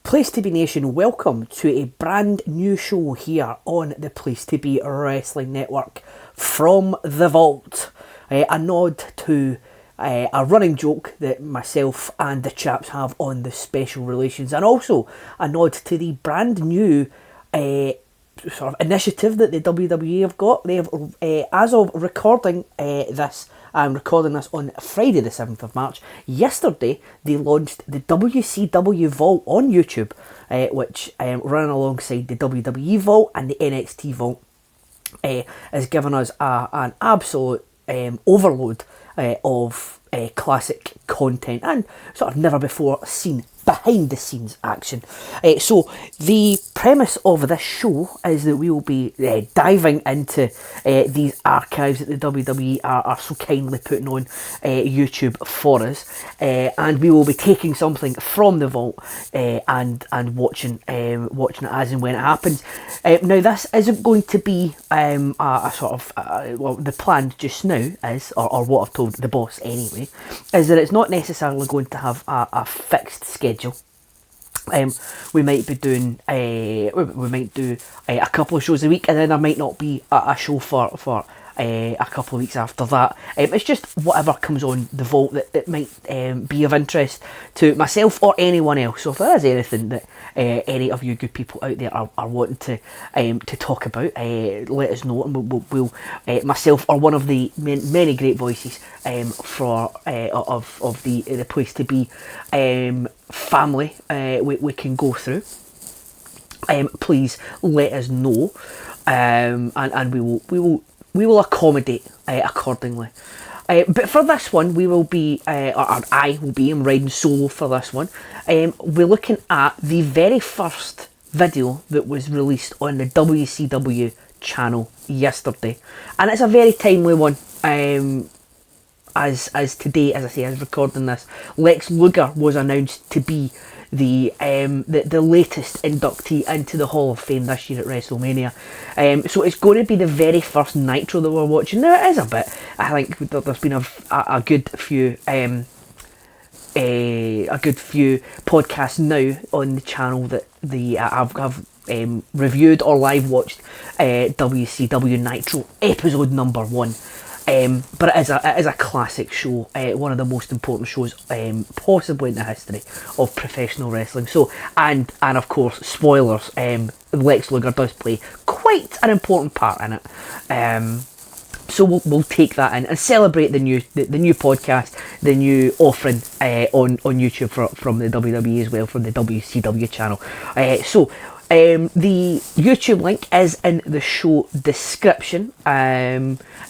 Place to Be Nation, welcome to a brand new show here on the Place to Be Wrestling Network from the Vault. A nod to a running joke that myself and the chaps have on the special relations, and also a nod to the brand new sort of initiative that the WWE have got. They have, as of recording this, I'm recording this on Friday the 7th of March. Yesterday, they launched the WCW Vault on YouTube, which running alongside the WWE Vault and the NXT Vault has given us an absolute overload of classic content and sort of never before seen behind the scenes action. So the premise of this show is that we will be diving into these archives that the WWE are so kindly putting on YouTube for us, and we will be taking something from the vault and watching it as and when it happens. Now this isn't going to be a sort of well, the plan just now is, or what I've told the boss anyway, is that it's not necessarily going to have a fixed schedule. We might be doing we might do a couple of shows a week, and then there might not be a show for a couple of weeks after that. It's just whatever comes on the vault that might be of interest to myself or anyone else. So if there is anything that any of you good people out there are wanting to talk about, let us know, and we'll myself or one of the many great voices for of the Place to Be family we can go through. Please let us know, and we will accommodate accordingly. But for this one, we will be, or I will be, I'm riding solo for this one. We're looking at the very first video that was released on the WCW channel yesterday, and it's a very timely one. As today, as I say, as recording this, Lex Luger was announced to be the latest inductee into the Hall of Fame this year at WrestleMania. So it's going to be the very first Nitro that we're watching. Now it is a bit. I think there's been a good few podcasts now on the channel that I've reviewed or live watched WCW Nitro episode number 1. But it is a classic show, one of the most important shows possibly in the history of professional wrestling. So, and of course, spoilers, Lex Luger does play quite an important part in it. So we'll take that in and celebrate the new podcast, the new offering on YouTube from the WWE as well, from the WCW channel. The YouTube link is in the show description.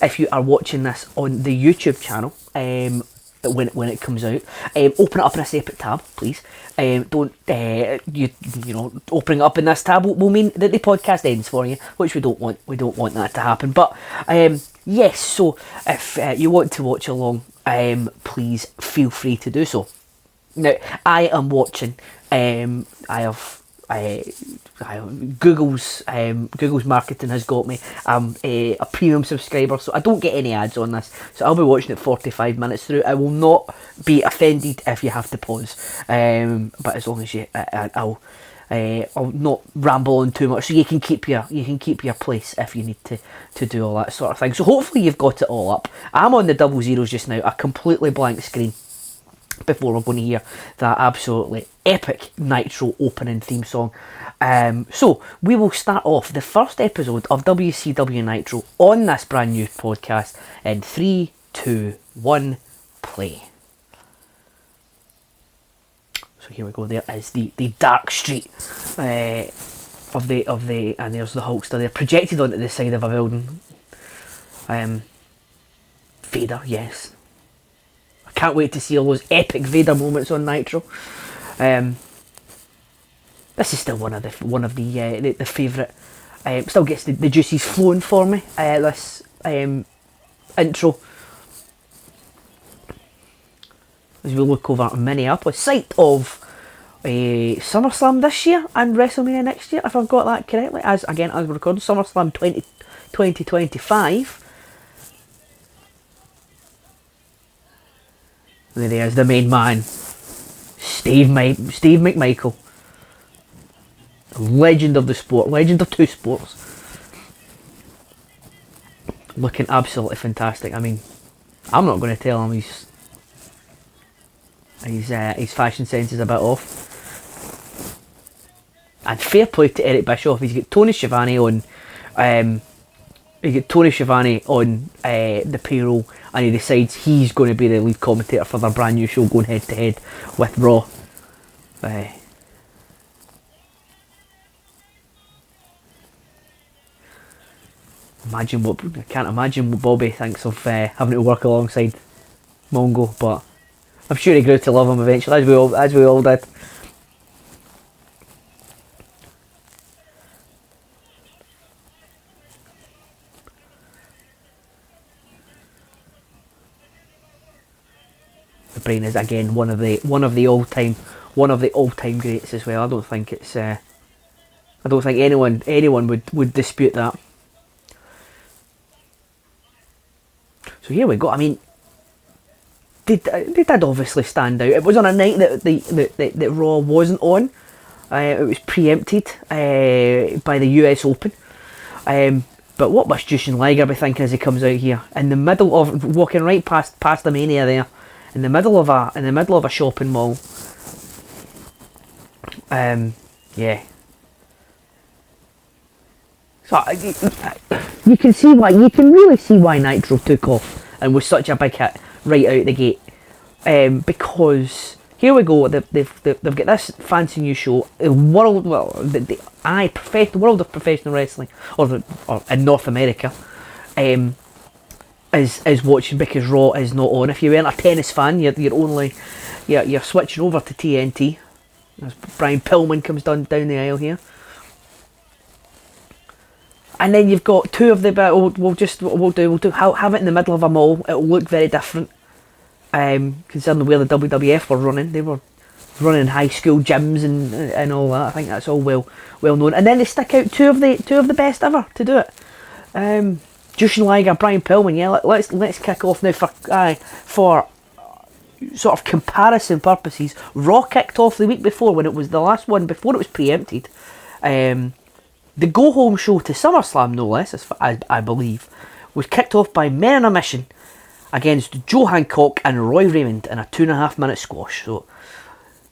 If you are watching this on the YouTube channel, when it comes out, open it up in a separate tab, please. Don't you know, opening it up in this tab will mean that the podcast ends for you, which we don't want. We don't want that to happen. But yes, so if you want to watch along, please feel free to do so. Now I am watching. Google's marketing has got me. I'm a premium subscriber, so I don't get any ads on this. So I'll be watching it 45 minutes through. I will not be offended if you have to pause. But as long as I'll not ramble on too much, so you can keep your place if you need to do all that sort of thing. So hopefully you've got it all up. I'm on the 00s just now, a completely blank screen, before we're going to hear that absolutely epic Nitro opening theme song. So we will start off the first episode of WCW Nitro on this brand new podcast in 3, 2, 1, play. So here we go. There is the dark street of the and there's the Hulkster there projected onto the side of a building. Vader, yes. Can't wait to see all those epic Vader moments on Nitro. This is still one of the favourite. Still gets the juices flowing for me. This intro. As we look over at Minneapolis, site of SummerSlam this year and WrestleMania next year, if I've got that correctly. As we're recording, SummerSlam 2025. There he is, the main man, Steve McMichael. legend of the sport, legend of two sports. Looking absolutely fantastic. I mean, I'm not going to tell him his fashion sense is a bit off. And fair play to Eric Bischoff. He's got Tony Schiavone on. The payroll, and he decides he's going to be the lead commentator for their brand new show going head to head with Raw. I can't imagine what Bobby thinks of having to work alongside Mongo, but I'm sure he grew to love him eventually, as we all did. The Brain is again one of the all time greats as well. I don't think anyone would dispute that. So here we go. I mean, they did obviously stand out. It was on a night that Raw wasn't on. It was preempted by the US Open. But what must Jushin Liger be thinking as he comes out here in the middle of walking right past the Mania there, in the middle of a shopping mall? Yeah. So you can really see why Nitro took off and was such a big hit right out the gate. Because here we go, they've got this fancy new show, the world of professional wrestling, or in North America, is watching because Raw is not on. If you weren't a tennis fan, you're switching over to TNT. As Brian Pillman comes down the aisle here. And then you've got two of the, we'll have it in the middle of a mall. It'll look very different, considering where the WWF were running. They were running high school gyms and all that. I think that's all well known. And then they stick out two of the best ever to do it. Jushin Liger, Brian Pillman. Yeah, let's kick off now for sort of comparison purposes. Raw kicked off the week before when it was the last one before it was preempted. The go-home show to SummerSlam, no less, as I believe, was kicked off by Men on a Mission against Joe Hancock and Roy Raymond in a 2.5 minute squash. So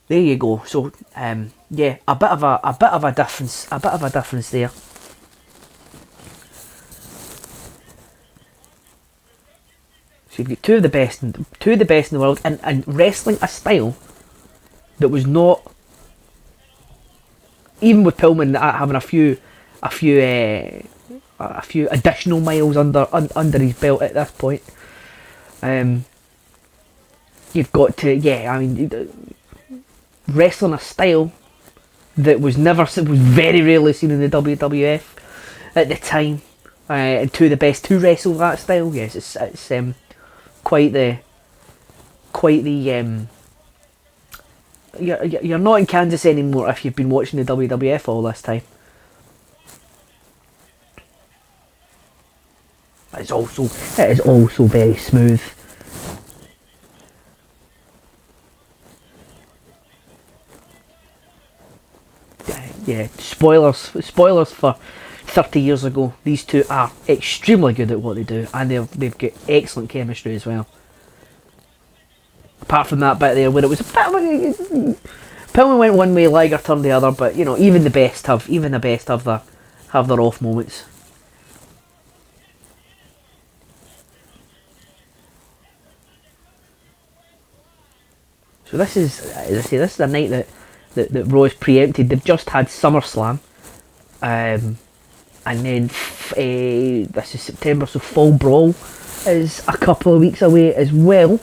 there you go. So yeah, a bit of a difference there. So you've got two of the best in the world, and wrestling a style that was not, even with Pillman having a few additional miles under his belt at this point. You've got to, wrestling a style that was very rarely seen in the WWF at the time, and two of the best to wrestle that style. Yes, it's quite the you're not in Kansas anymore if you've been watching the WWF all this time. It is also very smooth. Yeah, spoilers for 30 years ago. These two are extremely good at what they do, and they've got excellent chemistry as well. Apart from that bit there where it was a bit Pillman went one way, Liger turned the other, but even the best have their off moments. So this is, as I say, this is a night that Raw is preempted. They've just had SummerSlam, and then this is September, so Fall Brawl is a couple of weeks away as well.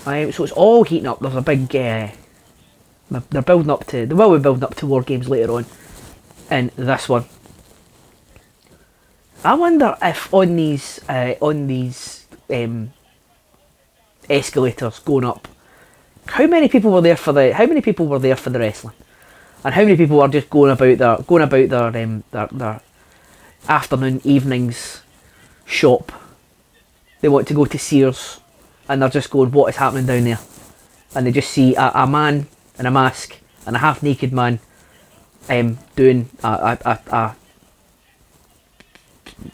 So it's all heating up. There's a big, they will be building up to War Games later on in this one. I wonder if on these escalators going up, how many people were there for the wrestling, and how many people were just going about their afternoon, evenings shop. They want to go to Sears, and they're just going, what is happening down there? And they just see a man in a mask and a half naked man doing a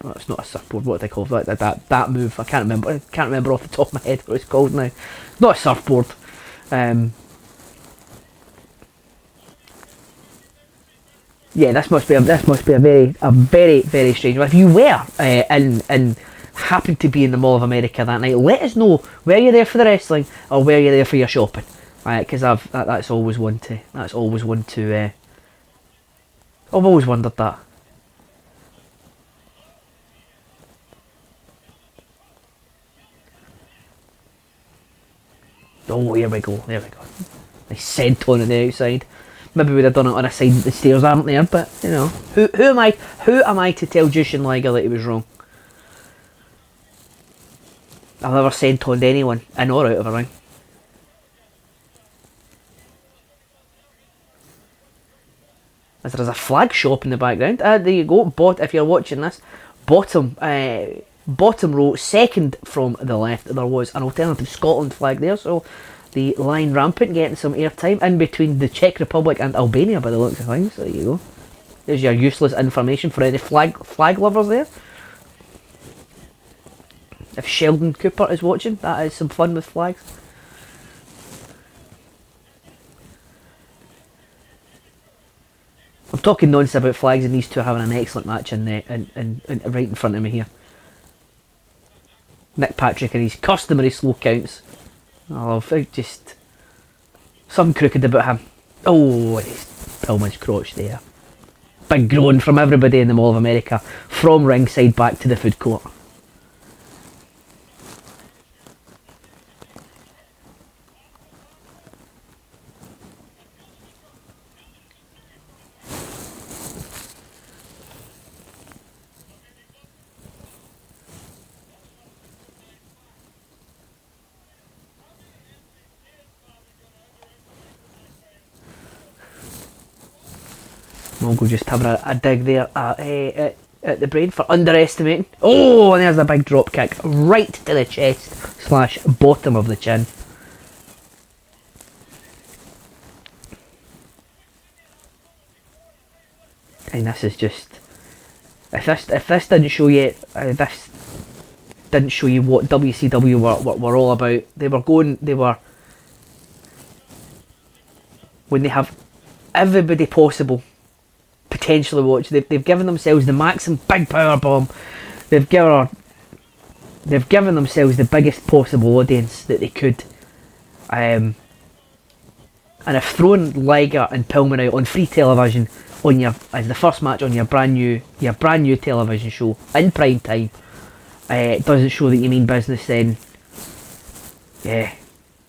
well, it's not a surfboard. What do they call that move? I can't remember. I can't remember off the top of my head what it's called now. Not a surfboard. Yeah, this must be a very strange one. If you were and happened to be in the Mall of America that night, let us know. Were you there for the wrestling or were you there for your shopping? Because that's always one to. I've always wondered that. Oh, here we go. There we go. Nice scent on the outside. Maybe we'd have done it on a side that the stairs aren't there, but you know, who am I? Who am I to tell Jushin Liger that he was wrong? I've never scent on anyone in or out of a ring. As there's a flag shop in the background. There you go. If you're watching this, bottom row, second from the left, there was an alternative Scotland flag there, so the line rampant, getting some airtime in between the Czech Republic and Albania by the looks of things. There you go. There's your useless information for any flag lovers there. If Sheldon Cooper is watching, that is some fun with flags. I'm talking nonsense about flags, and these two are having an excellent match in right in front of me here. Nick Patrick and his customary slow counts. I love just some crooked about him. Oh, it's Pillman's crotch there. Big groan from everybody in the Mall of America, from ringside back to the food court. Mongo just having a dig there at the brain for underestimating. Oh, and there's a big drop kick right to the chest / bottom of the chin. And this is just, if this didn't show you this didn't show you what WCW were all about. When they have everybody possible potentially watch, they've given themselves the maximum big power bomb. They've given themselves the biggest possible audience that they could, and have thrown Liger and Pillman out on free television as the first match on your brand new television show in prime time. It doesn't show that you mean business. Then, yeah,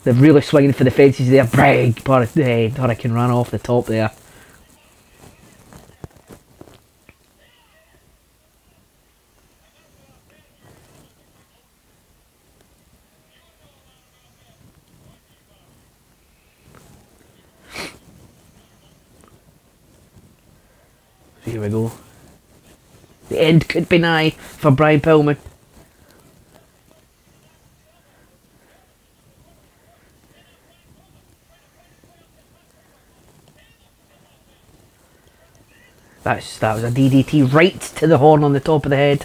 they're really swinging for the fences there. Big Hurricane ran off the top there. Here we go. The end could be nigh for Brian Pillman. That was a DDT right to the horn on the top of the head.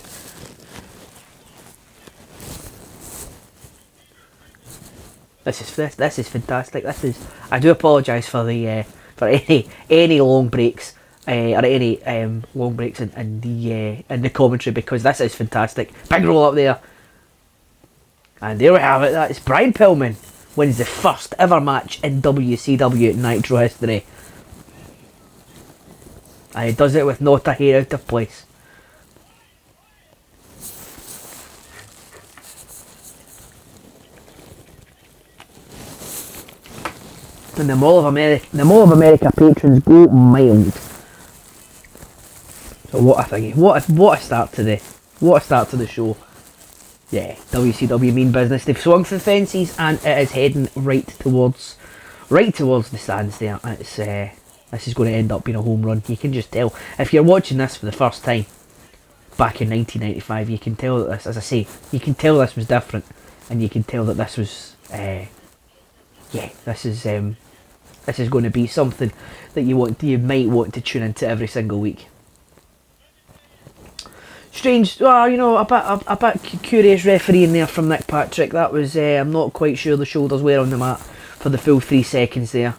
This is fantastic. I do apologise for the for any long breaks. Or any long breaks in the commentary, because this is fantastic. Big roll up there, and there we have it. That is Brian Pillman wins the first ever match in WCW Nitro history, and he does it with not a hair out of place. And the Mall of America patrons go mild. So what a thingy. What a start to the show. Yeah, WCW mean business. They've swung for the fences and it is heading right towards the stands there. And it's this is going to end up being a home run. You can just tell. If you're watching this for the first time back in 1995, you can tell that this, as I say, you can tell this was different, and you can tell that this was this is this is going to be something that you might want to tune into every single week. Strange, well, a bit curious refereeing there from Nick Patrick. That was, I'm not quite sure the shoulders were on the mat for the full 3 seconds there.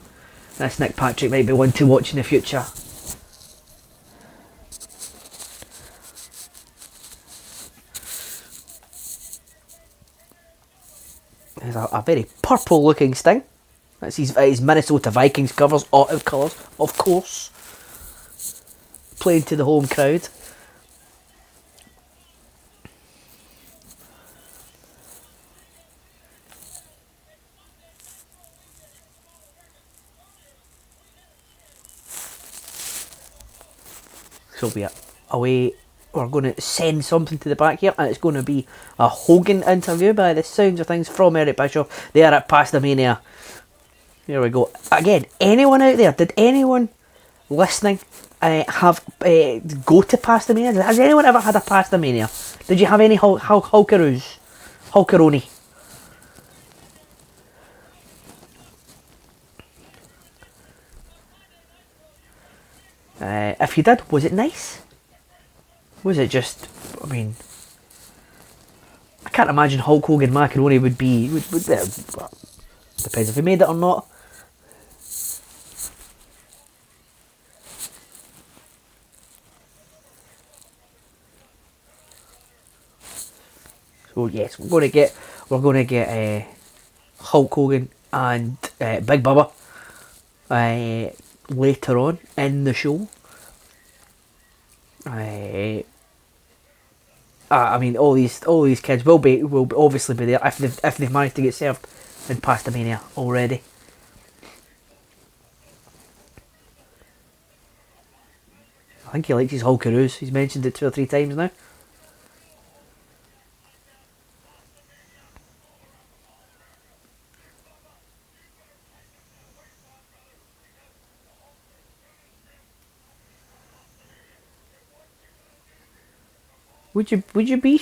This Nick Patrick might be one to watch in the future. There's a very purple looking Sting. That's his Minnesota Vikings colours, of course. Playing to the home crowd. So be it. Away, we're going to send something to the back here, and it's going to be a Hogan interview by the sounds of things from Eric Bischoff. They are at Pastamania. Here we go. Again, anyone out there? Did anyone listening have go to Pastamania? Has anyone ever had a Pastamania? Did you have any Hulkaroos? Hulkaroni? If you did, was it nice? Was it just, I mean, I can't imagine Hulk Hogan macaroni would be, depends if he made it or not. So yes, we're going to get Hulk Hogan and Big Bubba later on in the show. I mean, all these kids will obviously be there if they've managed to get served in Pastamania already. I think he likes his Hulkaroos. He's mentioned it 2 or 3 times now. Would you be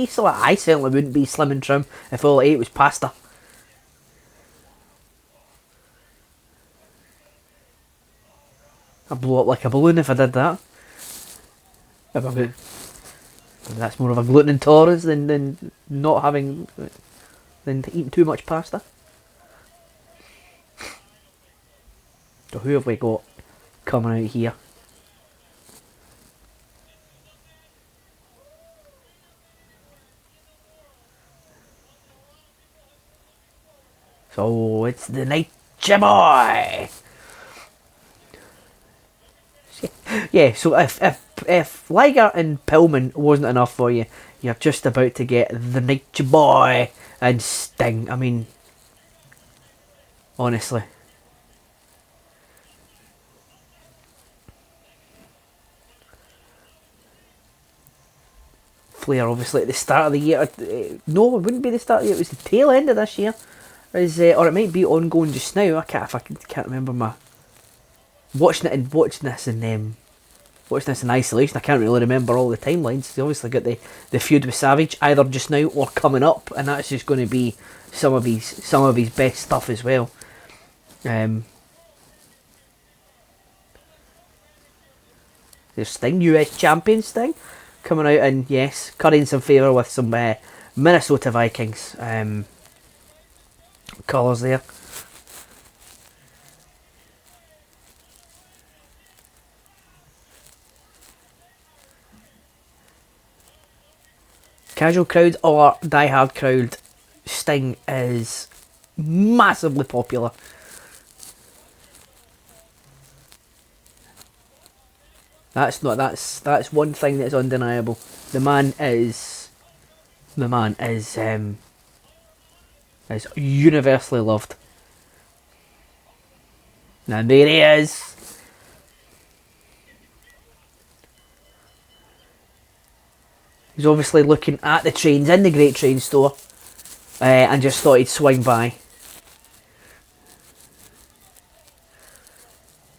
so? I certainly wouldn't be slim and trim if all I ate was pasta. I'd blow up like a balloon if I did that. That's more of a gluten intolerance than not having than eating too much pasta. So who have we got coming out here? So it's the Nature Boy. Yeah, so if Liger and Pillman wasn't enough for you, you're just about to get the Nature Boy and Sting. I mean, honestly. Flair obviously at the start of the year. No, it wouldn't be the start of the year. It was the tail end of this year. Or it might be ongoing just now. I can't remember my watching this in isolation. I can't really remember all the timelines. They obviously got the feud with Savage either just now or coming up, and that's just going to be some of his best stuff as well. There's Sting, US champion Sting, coming out and yes, currying some favour with some Minnesota Vikings colours there. Casual crowd or die-hard crowd, Sting is massively popular. That's one thing that's undeniable. The man is universally loved. Now there he is. He's obviously looking at the trains in the Great Train Store and just thought he'd swing by.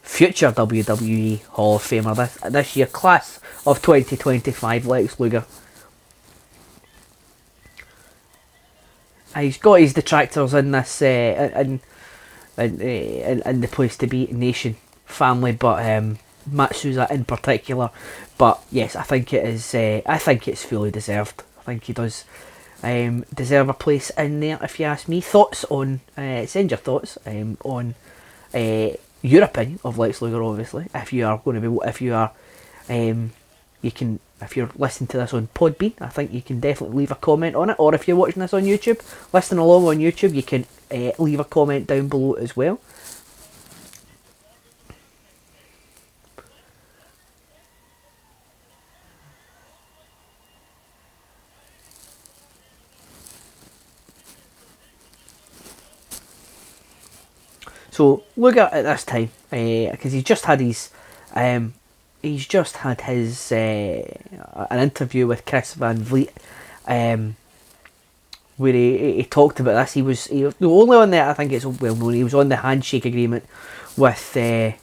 Future WWE Hall of Famer this year, class of 2025, Lex Luger. He's got his detractors in this, in in the place to be nation family, but Matsuza in particular. But yes, I think it is. I think it's fully deserved. I think he does deserve a place in there, if you ask me. Thoughts on? Send your thoughts on your opinion of Lex Luger. Obviously, if you are going to be, if you are, you can. If you're listening to this on Podbean, I think you can definitely leave a comment on it. Or if you're watching this on YouTube, listening along on YouTube, you can leave a comment down below as well. So Luger at this time, because he's just had his an interview with Chris Van Vliet, where he talked about this. He was the only on there. I think it's well known. He was on the handshake agreement with Vince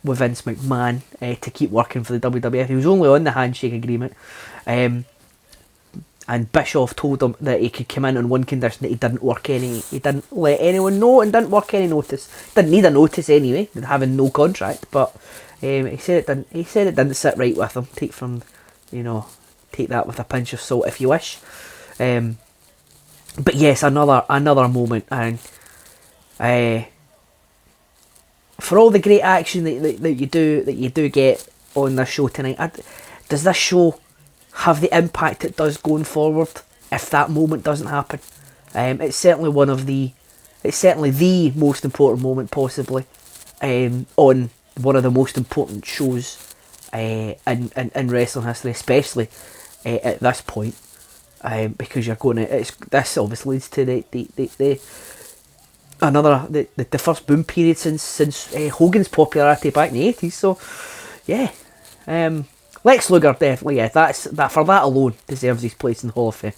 McMahon to keep working for the WWF. He was only on the handshake agreement, and Bischoff told him that he could come in on one condition, that he didn't let anyone know and didn't work any notice. Didn't need a notice anyway, having no contract. But he said it didn't. He said it didn't sit right with him. Take that with a pinch of salt if you wish. But yes, another moment, and for all the great action that you do get on this show tonight, does this show have the impact it does going forward if that moment doesn't happen? It's certainly the most important moment possibly on one of the most important shows in wrestling history, especially at this point, because you're going to. This obviously leads to the first boom period since Hogan's popularity back in the 80s. So yeah. Lex Luger definitely, yeah. That for that alone deserves his place in the Hall of Fame.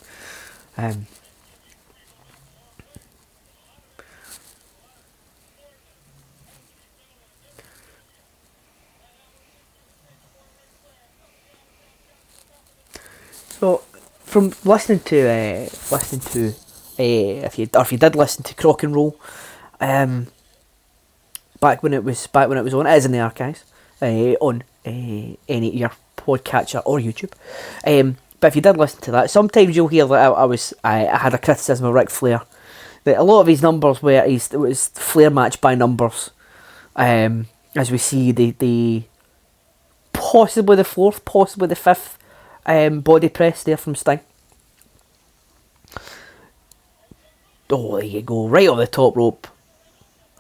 So, from listening to if you did listen to Crock and Roll, back when it was on, it is in the archives on any of your podcatcher or YouTube. But if you did listen to that, sometimes you'll hear that I had a criticism of Ric Flair. That a lot of his numbers it was Flair match by numbers. As we see the possibly the fourth, possibly the fifth body press there from Sting. Oh, there you go, right on the top rope.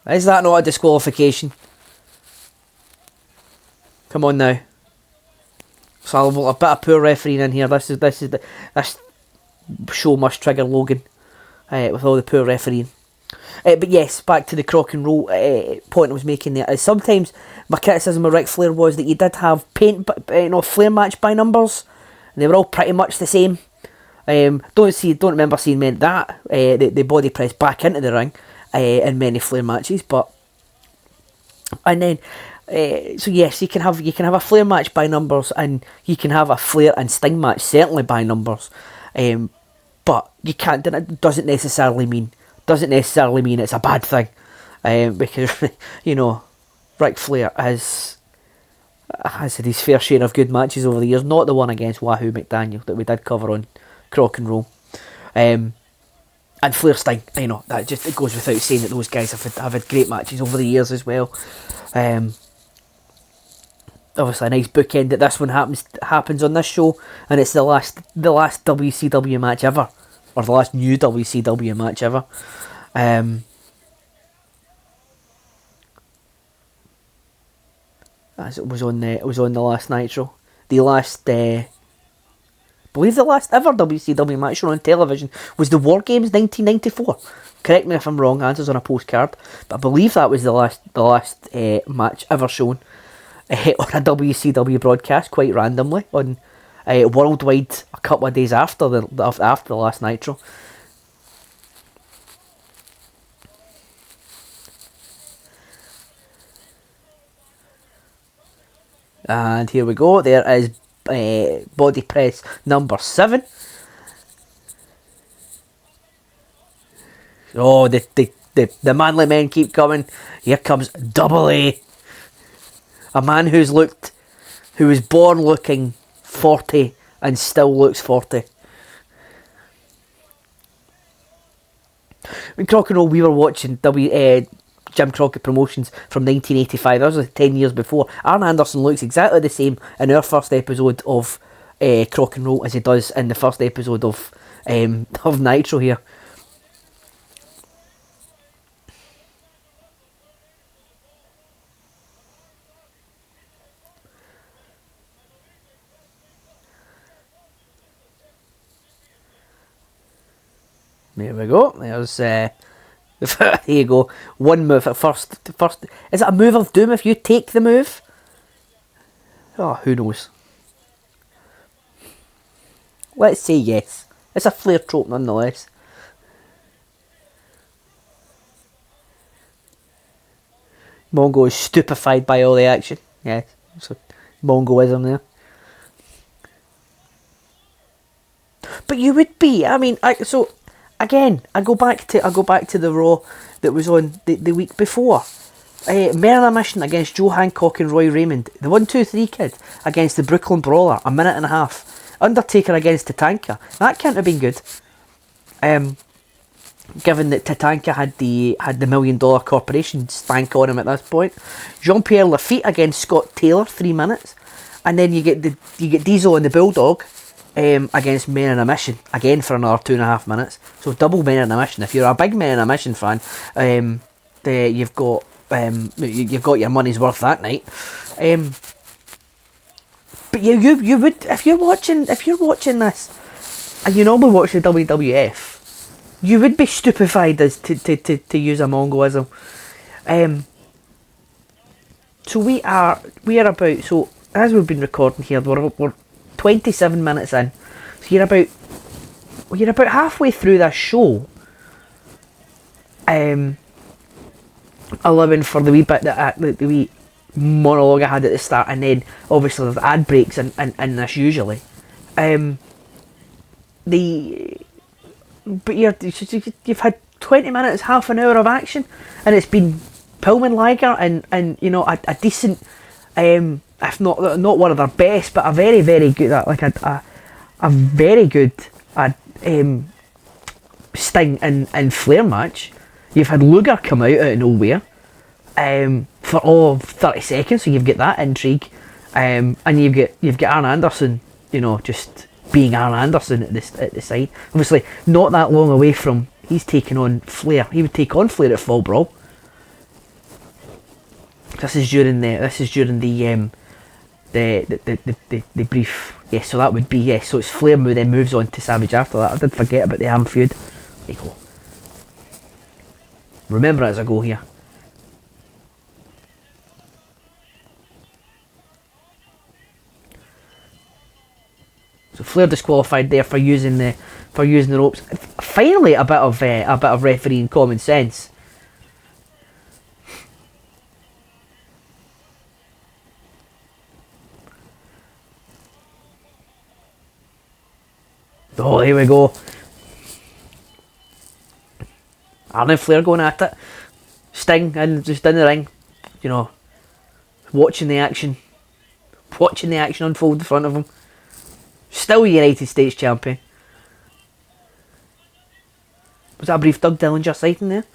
Is that not a disqualification? Come on now. So a bit of poor refereeing in here. This show must trigger Logan with all the poor refereeing. But yes, back to the Crock and Roll point I was making there. Sometimes my criticism of Ric Flair was that you did have Flair match by numbers, and they were all pretty much the same. Don't remember seeing the body press back into the ring in many Flair matches, but and then. So yes, you can have a Flair match by numbers, and you can have a Flair and Sting match certainly by numbers, but you can't. It doesn't necessarily mean it's a bad thing, because Ric Flair has had his fair share of good matches over the years. Not the one against Wahoo McDaniel that we did cover on Crock and Roll, and Flair Sting. That just it goes without saying that those guys have had great matches over the years as well. Obviously a nice bookend that this one happens on this show, and it's the last WCW match ever, or the last new WCW match ever. As it was on the last Nitro, I believe the last ever WCW match shown on television was the War Games 1994. Correct me if I'm wrong. Answers on a postcard, but I believe that was the last match ever shown on a WCW broadcast, quite randomly on worldwide a couple of days after the last Nitro. And here we go. There is body press number 7. Oh, the The manly men keep coming. Here comes Double A. A man who was born looking 40 and still looks 40. When Crock and Roll, we were watching Jim Crockett Promotions from 1985. That was like 10 years before. Arn Anderson looks exactly the same in our first episode of Crock and Roll as he does in the first episode of Nitro here. There we go. There's there you go. One move at first. Is it a move of doom if you take the move? Oh, who knows? Let's say yes. It's a Flair trope nonetheless. Mongo is stupefied by all the action. Yes, so Mongoism there. But you would be. I mean, so again, I go back to the Raw that was on the week before. Men on a Mission against Joe Hancock and Roy Raymond. The 1-2-3 kid against the Brooklyn Brawler. A minute and a half. Undertaker against Tatanka. That can't have been good. Given that Tatanka had the $1 million corporation stank on him at this point. Jean-Pierre Lafitte against Scott Taylor, 3 minutes. And then you get Diesel and the Bulldog against Men on a Mission, again for another 2.5 minutes. So double Men on a Mission. If you're a big Men on a Mission fan, you've got your money's worth that night. But you would, if you're watching this, and you normally watch the WWF, you would be stupefied as to use a Mongoism. So we are about, so as we've been recording here, we're 27 minutes in. So you're about halfway through this show. Allowing for the wee bit that the wee monologue I had at the start, and then obviously there's ad breaks in this usually. But you've had 20 minutes, half an hour of action, and it's been Pillman Liger and you know a decent, if not one of their best, but a very, very good, like a very good Sting and Flair match. You've had Luger come out of nowhere for all of 30 seconds, so you've got that intrigue, and you've got Arn Anderson, you know, just being Arn Anderson at the side. Obviously, not that long away from he's taking on Flair. He would take on Flair at Fall Brawl. This is during the brief. Yes, so that would be, yes. So it's Flair who then moves on to Savage after that. I did forget about the arm feud. There you go. Remember it as I go here. So Flair disqualified there for using the ropes. Finally, a bit of refereeing common sense. Oh, here we go. Arn and Flair going at it. Sting and just in the ring, you know, watching the action unfold in front of him. Still United States champion. Was that a brief Doug Dillinger sighting there?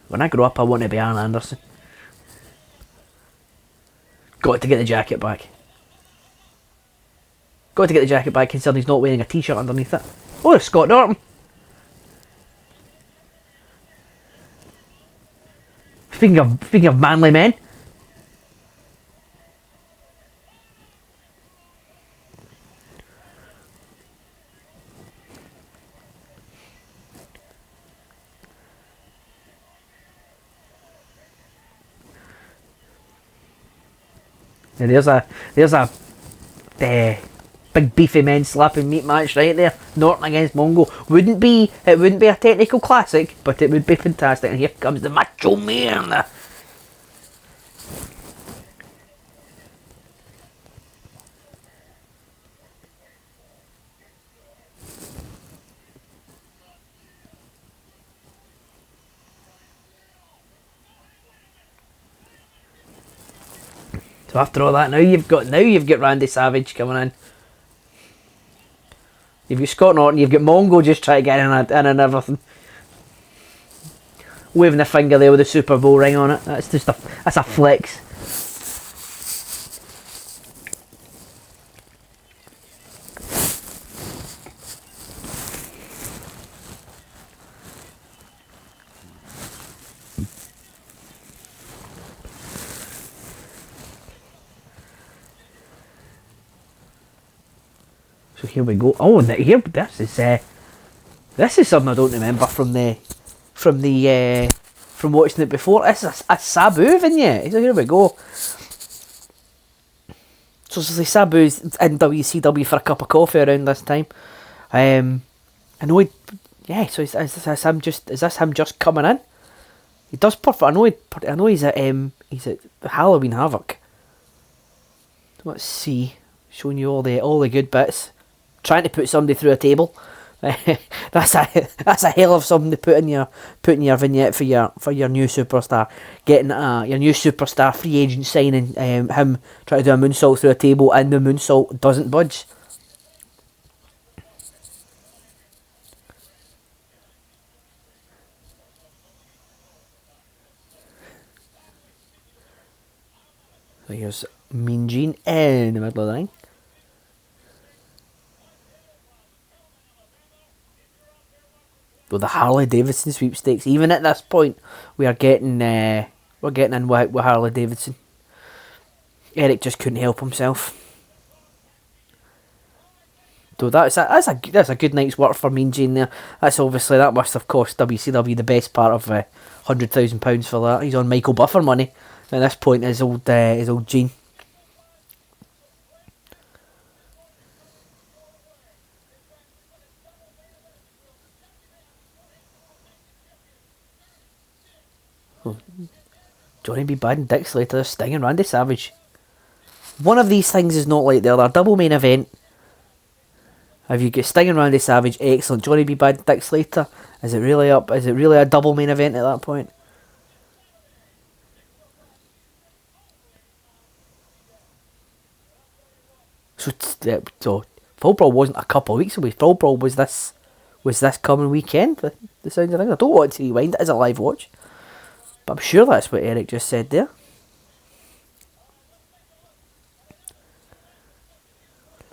When I grow up, I want to be Arn Anderson. Got to get the jacket back. Got to get the jacket back, considering he's not wearing a t-shirt underneath it. Oh, it's Scott Norton. Speaking of manly men. And there's a big beefy men slapping meat match right there. Norton against Mongo. It wouldn't be a technical classic, but it would be fantastic. And here comes the Macho Man. So after all that, now you've got Randy Savage coming in. You've got Scott Norton, you've got Mongo just trying to get in and everything. Waving the finger there with the Super Bowl ring on it. That's a flex. So here we go. Oh, this is something I don't remember from watching it before. This is a Sabu vignette. So here we go. So Sabu's in WCW for a cup of coffee around this time. I know so is this him just coming in? He does perform. I know he's at Halloween Havoc. Let's see. Showing you all the good bits. Trying to put somebody through a table. That's a hell of something to put in your vignette for your new superstar. Getting your new superstar free agent signing, him trying to do a moonsault through a table and the moonsault doesn't budge. So here's Mean Gene in the middle of the ring. With the Harley Davidson sweepstakes, even at this point, we're getting in with Harley Davidson. Eric just couldn't help himself. So that's a good night's work for Mean Gene there. That must have cost WCW the best part of £100,000 for that. He's on Michael Buffer money at this point. His old Gene. Johnny B. Bad and Dick Slater, Sting and Randy Savage. One of these things is not like the other. Double main event. Have you got Sting and Randy Savage? Excellent. Johnny B. Bad and Dick Slater. Is it really up? Is it really a double main event at that point? So Fall Brawl wasn't a couple of weeks away. Fall Brawl was this coming weekend. The sounds of things. I don't want to rewind it as a live watch. But I'm sure that's what Eric just said there.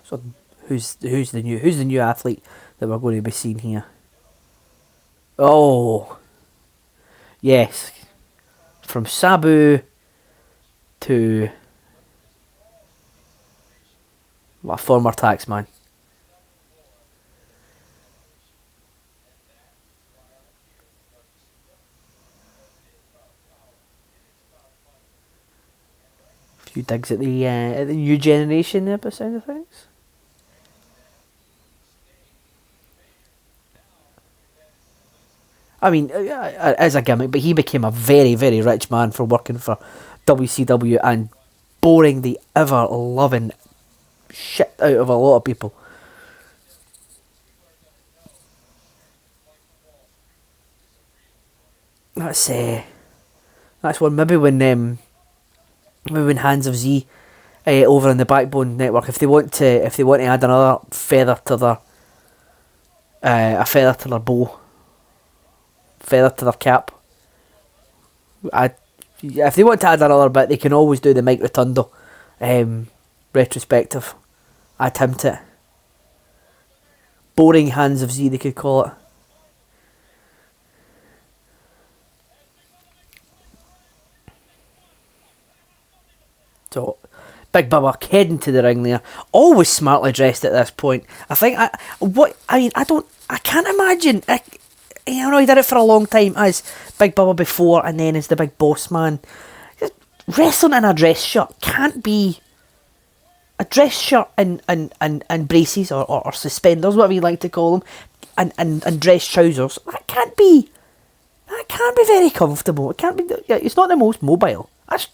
So who's the new athlete that we're going to be seeing here? Oh, yes, from Sabu to a former taxman. Few digs at the new generation there, by the sound of things. I mean, as a gimmick, but he became a very, very rich man for working for WCW and boring the ever-loving shit out of a lot of people. That's one. Maybe when Hands of Z over on the Backbone Network, if they want to add another feather to their a feather to their bow, feather to their cap. If they want to add another bit, they can always do the Mike Rotundo retrospective. I'd him to it. Boring Hands of Z, they could call it. So, Big Bubba heading to the ring there, always smartly dressed at this point. I can't imagine. He did it for a long time as Big Bubba before, and then as the Big Boss Man. Just wrestling in a dress shirt can't be a dress shirt and braces or suspenders, whatever you like to call them, and dress trousers. That can't be very comfortable. It can't be. It's not the most mobile. That's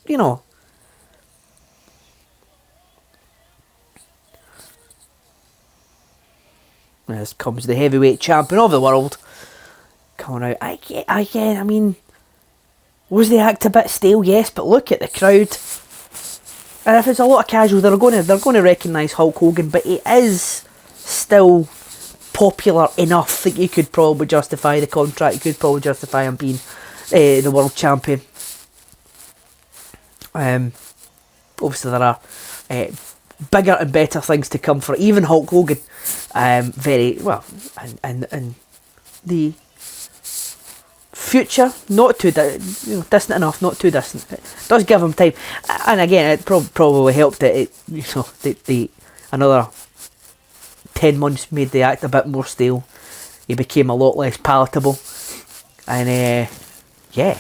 As comes the heavyweight champion of the world coming out. I mean, was the act a bit stale? Yes, but look at the crowd. And if it's a lot of casuals, they're going to recognise Hulk Hogan, but he is still popular enough that you could probably justify the contract. You could probably justify him being the world champion. Obviously, there are bigger and better things to come for even Hulk Hogan. Very well, and the future, not too distant enough, not too distant. It does give him time, and again, it probably helped that the another 10 months made the act a bit more stale. He became a lot less palatable, and yeah.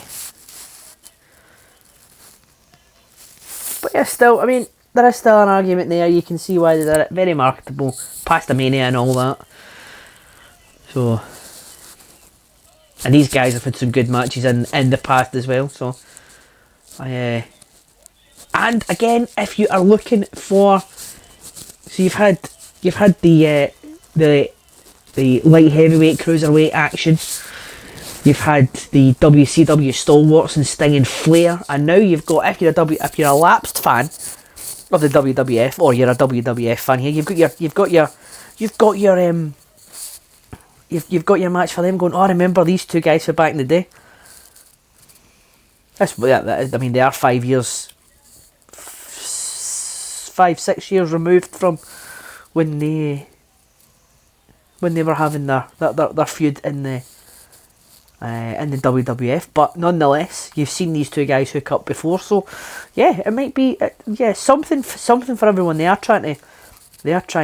But yeah, still, I mean, there is still an argument there. You can see why they did it. Very marketable, past the Mania and all that. So, and these guys have had some good matches in the past as well. So, and again, if you are looking for, so you've had the light heavyweight cruiserweight action. You've had the WCW stalwarts and Sting and Flair, and now you've got, if you're a lapsed fan of the WWF, or you're a WWF fan here, you've got your match for them going, oh, I remember these two guys from back in the day. I mean, they are 5 years, 5-6 years removed from when they were having their feud in the WWF, but nonetheless, you've seen these two guys hook up before, so yeah, it might be something for everyone. They are trying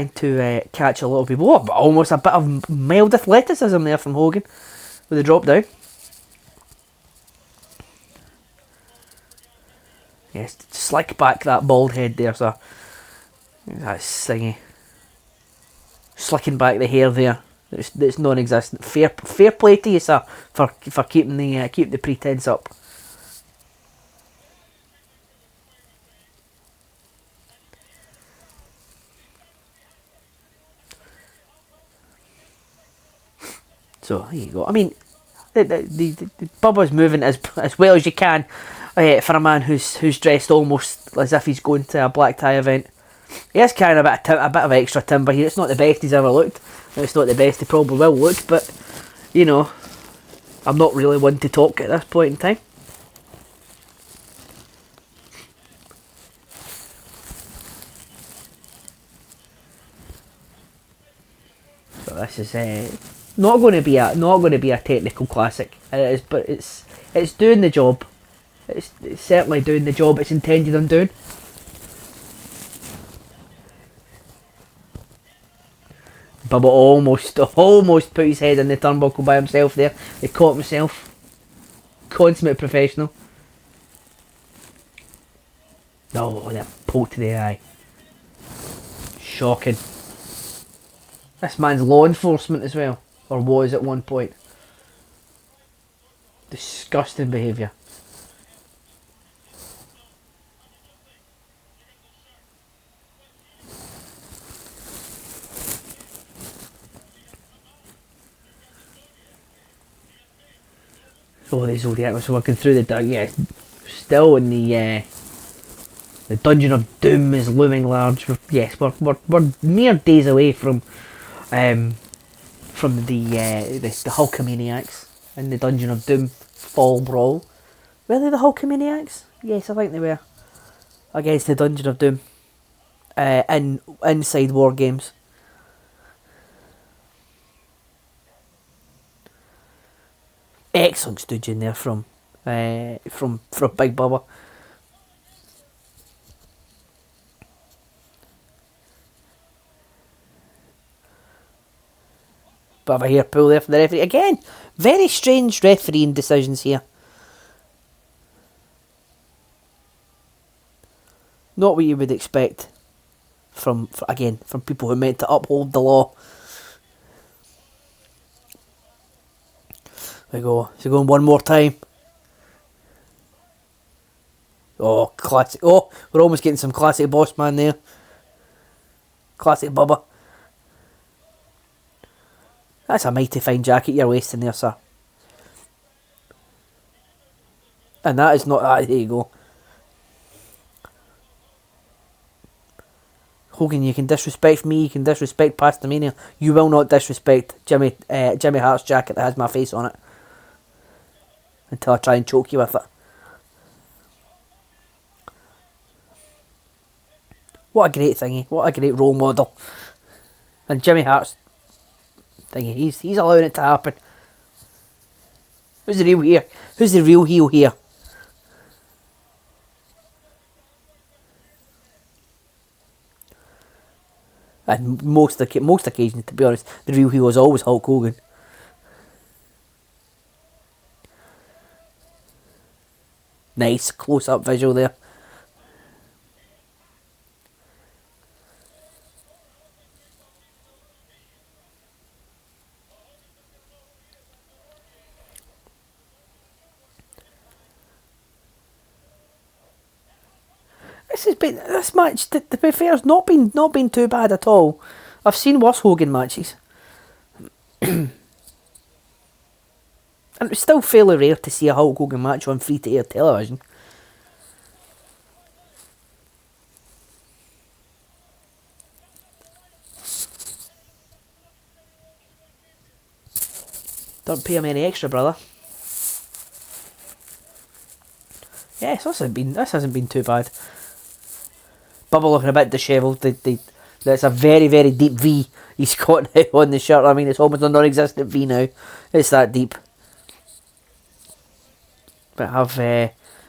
to catch a lot of people. Oh, but almost a bit of mild athleticism there from Hogan with the drop down. Yes, slick back that bald head there, so that's thingy. Slicking back the hair there. It's non-existent. Fair play to you, sir, for keeping the pretense up. So there you go. I mean, the Bubba's moving as well as you can for a man who's dressed almost as if he's going to a black tie event. He is carrying a bit of extra timber here. It's not the best he's ever looked. It's not the best he probably will look, but you know, I'm not really one to talk at this point in time. So this is not going to be a technical classic. It is, but it's doing the job. It's certainly doing the job it's intended on doing. Bubba almost put his head in the turnbuckle by himself there. He caught himself. Consummate professional. Oh, that poke to the eye. Shocking. This man's law enforcement as well. Or was at one point. Disgusting behaviour. Oh, the Zodiac was working through the still in the Dungeon of Doom is looming large. Yes, we're mere days away from the Hulkamaniacs in the Dungeon of Doom Fall Brawl. Were they the Hulkamaniacs? Yes, I think they were. Against the Dungeon of Doom inside War Games. Excellent stooge in there from Big Bubba. Bit of a hair pull there from the referee. Again, very strange refereeing decisions here. Not what you would expect from people who are meant to uphold the law. There we go. So going one more time. Oh, classic. Oh, we're almost getting some classic Boss Man there. Classic Bubba. That's a mighty fine jacket you're wasting there, sir. And that is not... there you go. Hogan, you can disrespect me, you can disrespect Pastamania. You will not disrespect Jimmy Hart's jacket that has my face on it. Until I try and choke you with it. What a great thingy. What a great role model. And Jimmy Hart's thingy, he's allowing it to happen. Who's the real here? Who's the real heel here? And most occasions, to be honest, the real heel is always Hulk Hogan. Nice close-up visual there. This match, to be fair, has not been too bad at all. I've seen worse Hogan matches. And it's still fairly rare to see a Hulk Hogan match on free-to-air television. Don't pay him any extra, brother. Yes, this hasn't been too bad. Bubba looking a bit dishevelled. That's a very, very deep V he's got now on the shirt. I mean, it's almost a non-existent V now. It's that deep. But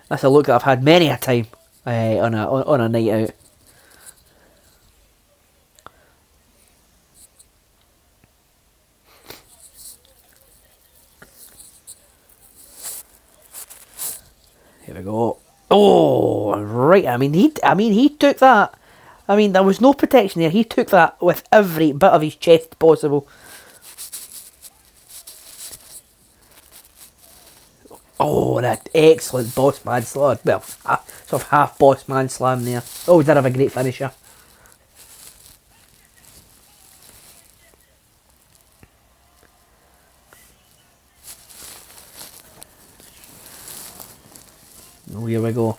that's a look that I've had many a time on a night out. Here we go. Oh, right. I mean, he took that. I mean, there was no protection there. He took that with every bit of his chest possible. Oh, that excellent boss man slam. Well, sort of half boss man slam there. Oh, he did have a great finisher. Oh, here we go.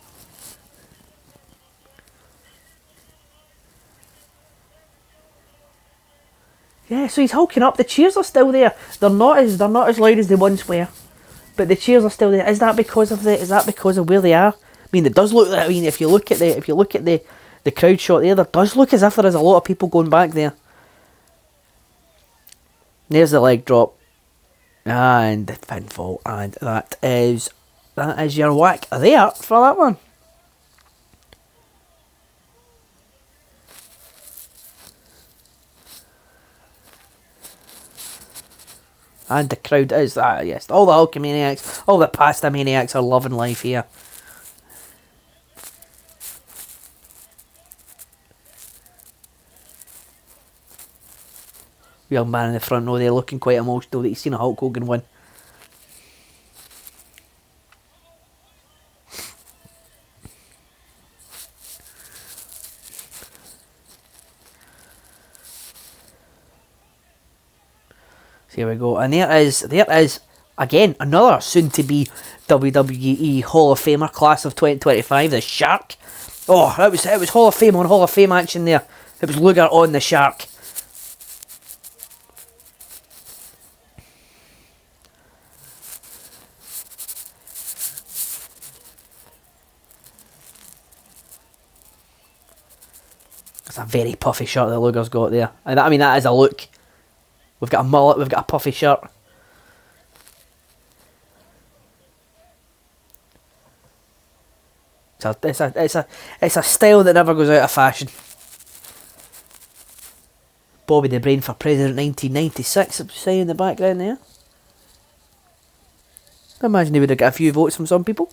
Yeah, so he's hulking up. The cheers are still there. They're not as loud as they once were, but the cheers are still there. Is that because of where they are? I mean, it does look. I mean, if you look at the crowd shot there does look as if there is a lot of people going back there. There's the leg drop, and the pinfall, and that is your whack there for that one. And the crowd is that, yes. All the Hulkamaniacs, all the Pastamaniacs are loving life here. Young man in the front row there looking quite emotional that he's seen a Hulk Hogan win. So here we go, and there is again another soon-to-be WWE Hall of Famer class of 2025, the Shark. Oh, it was Hall of Fame on Hall of Fame action there. It was Luger on the Shark. It's a very puffy shirt that Luger's got there, and I mean that is a look. We've got a mullet, we've got a puffy shirt. It's a style that never goes out of fashion. Bobby the Brain for President 1996, I'm saying in the background there. I imagine he would have got a few votes from some people.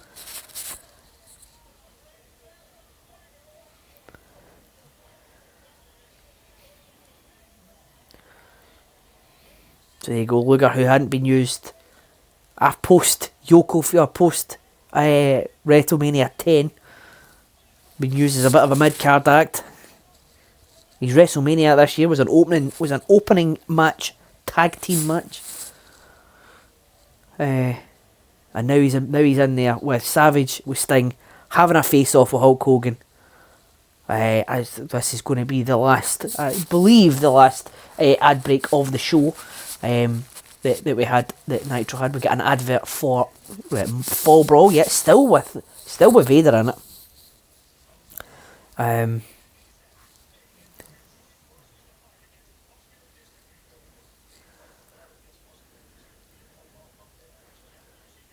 So there you go, Luger, who hadn't been used post WrestleMania 10, been used as a bit of a mid-card act. His WrestleMania this year was an opening match, tag team match, and now he's in there with Savage, with Sting, having a face off with Hulk Hogan, as this is going to be the last, I believe, the last ad break of the show that we had, that Nitro had. We got an advert for Fall Brawl, yet still with Vader in it.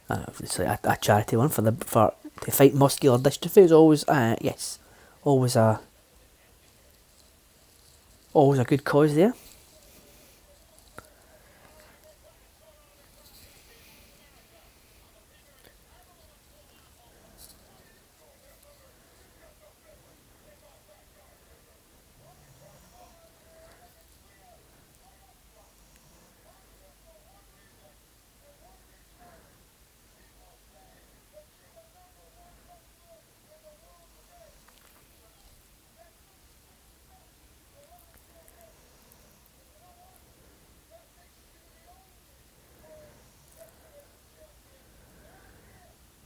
Obviously a charity one for to fight muscular dystrophy is always always a good cause there.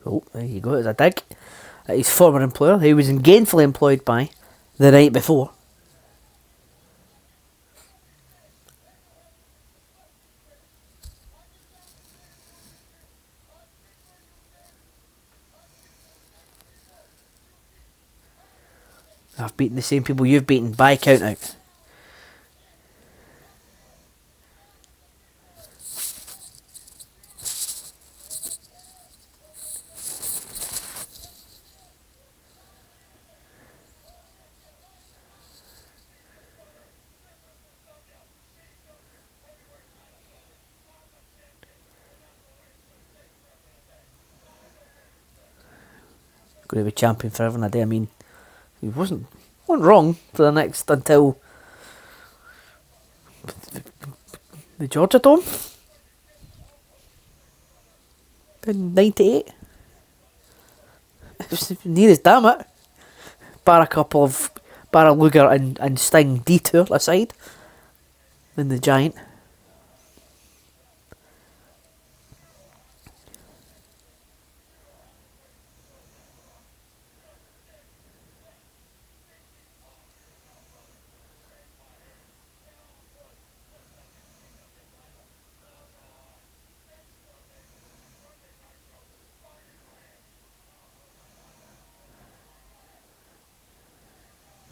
Oh, there you go, there's a dig at his former employer, who he was gainfully employed by the night before. I've beaten the same people you've beaten by count out. Going to be champion forever and a day. I mean, he wasn't wrong for the next until the Georgia Dome in '98. It was near as damn it. Bar a couple of Luger and Sting detour aside, in the Giant.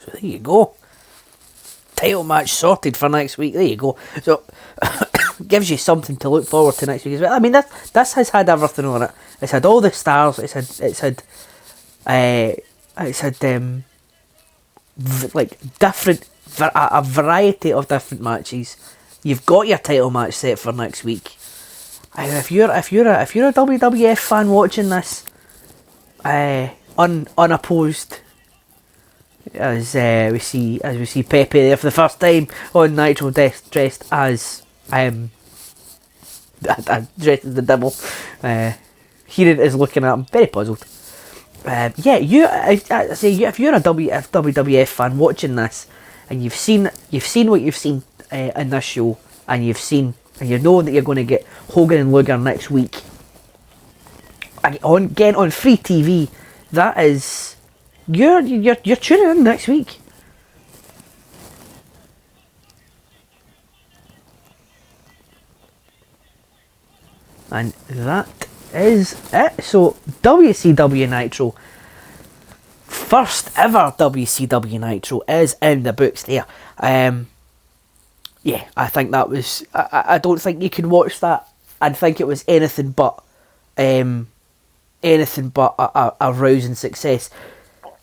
So there you go. Title match sorted for next week. There you go. So gives you something to look forward to next week as well. I mean, this has had everything on it. It's had all the stars. It's had like different, a variety of different matches. You've got your title match set for next week. And if you're a WWF fan watching this, unopposed, as we see Pepe there for the first time on Nitro, dressed as dressed as the devil. Kieran is looking at him, very puzzled. I say, if you're a WWF fan watching this, and you've seen what you've seen in this show, and you know that you're going to get Hogan and Luger next week, again on free TV, that is, you're tuning in next week. And that is it. So WCW Nitro, first ever WCW Nitro, is in the books there. Yeah, I think that was, I don't think you can watch that and think it was anything but a rousing success.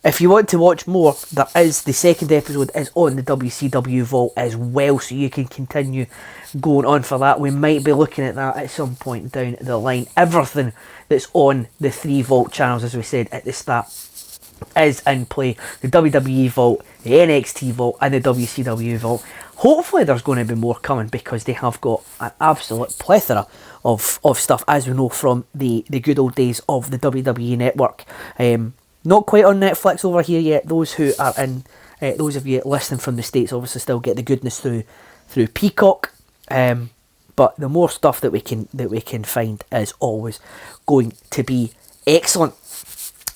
If you want to watch more, there is, the second episode is on the WCW Vault as well, so you can continue going on for that. We might be looking at that at some point down the line. Everything that's on the 3 Vault channels, as we said at the start, is in play. The WWE Vault, the NXT Vault, and the WCW Vault. Hopefully there's going to be more coming, because they have got an absolute plethora of stuff, as we know from the good old days of the WWE Network. Not quite on Netflix over here yet. Those who are in, those of you listening from the States obviously still get the goodness through Peacock. But the more stuff that we can find is always going to be excellent.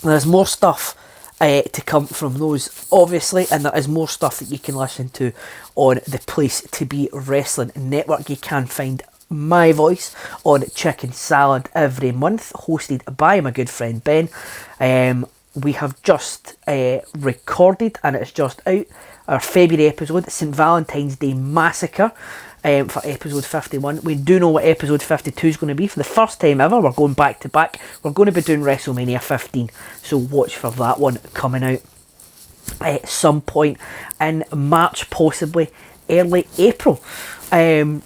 There's more stuff to come from those, obviously, and there is more stuff that you can listen to on the Place to Be Wrestling Network. You can find my voice on Chicken Salad every month, hosted by my good friend Ben. We have just recorded, and it's just out, our February episode, St. Valentine's Day Massacre, for episode 51. We do know what episode 52 is going to be. For the first time ever, we're going back to back. We're going to be doing WrestleMania 15, so watch for that one coming out at some point in March, possibly early April. And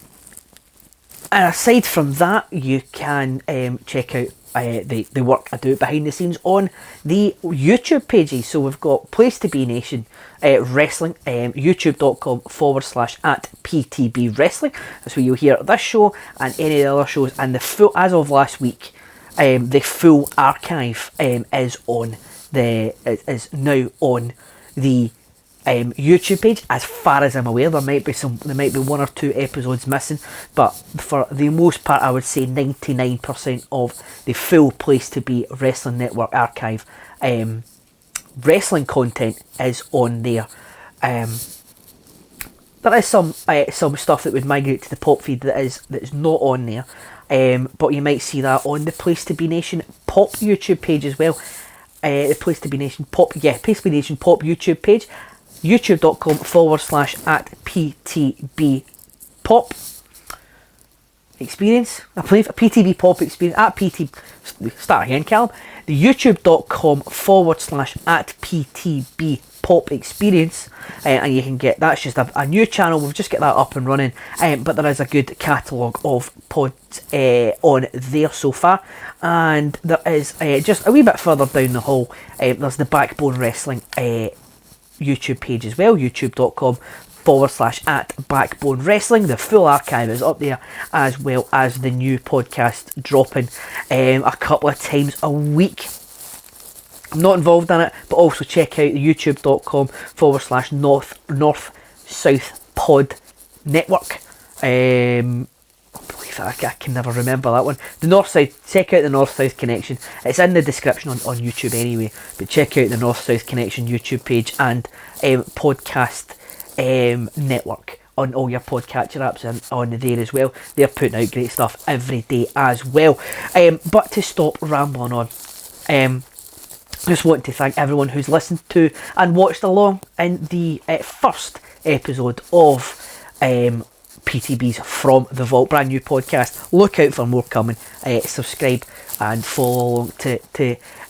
aside from that, you can check out the work I do behind the scenes on the YouTube pages. So we've got Place to Be Nation Wrestling, youtube.com/@PTB Wrestling. That's where you'll hear this show and any of the other shows. And the full, as of last week, the full archive is now on the YouTube page. As far as I'm aware, there might be one or two episodes missing, but for the most part, I would say 99% of the full Place to Be Wrestling Network archive wrestling content is on there. There is some stuff that would migrate to the pop feed that is not on there, but you might see that on the Place to Be Nation Pop YouTube page as well. The Place to Be Nation Pop, Place to Be Nation Pop YouTube page, youtube.com/@PTB Pop Experience. I believe PTB Pop Experience at PT. Start again, Calum. The youtube.com/@PTB Pop Experience, and you can get, that's just a new channel. We've just got that up and running, but there is a good catalogue of pods on there so far. And there is just a wee bit further down the hall, there's the Backbone Wrestling YouTube page as well, youtube.com/@Backbone Wrestling. The full archive is up there, as well as the new podcast dropping a couple of times a week. I'm not involved in it, but also check out the youtube.com/North Pod Network. I believe I can never remember that one. The North South, check out the North South Connection. It's in the description on YouTube anyway, but check out the North South Connection YouTube page and podcast network on all your podcatcher apps and on there as well. They're putting out great stuff every day as well. But to stop rambling on, just want to thank everyone who's listened to and watched along in the first episode of PTB's From the Vault, brand new podcast. Look out for more coming. Subscribe and follow along to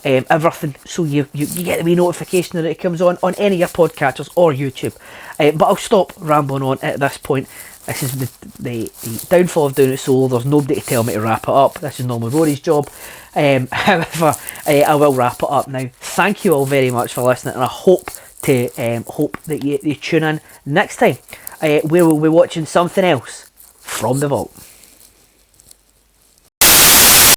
everything, so you get the wee notification that it comes on any of your podcatchers or YouTube. But I'll stop rambling on at this point. This is the downfall of doing it solo. There's nobody to tell me to wrap it up. This is normally Rory's job. However, I will wrap it up now. Thank you all very much for listening, and I hope that you tune in next time, where we'll be watching something else from the vault.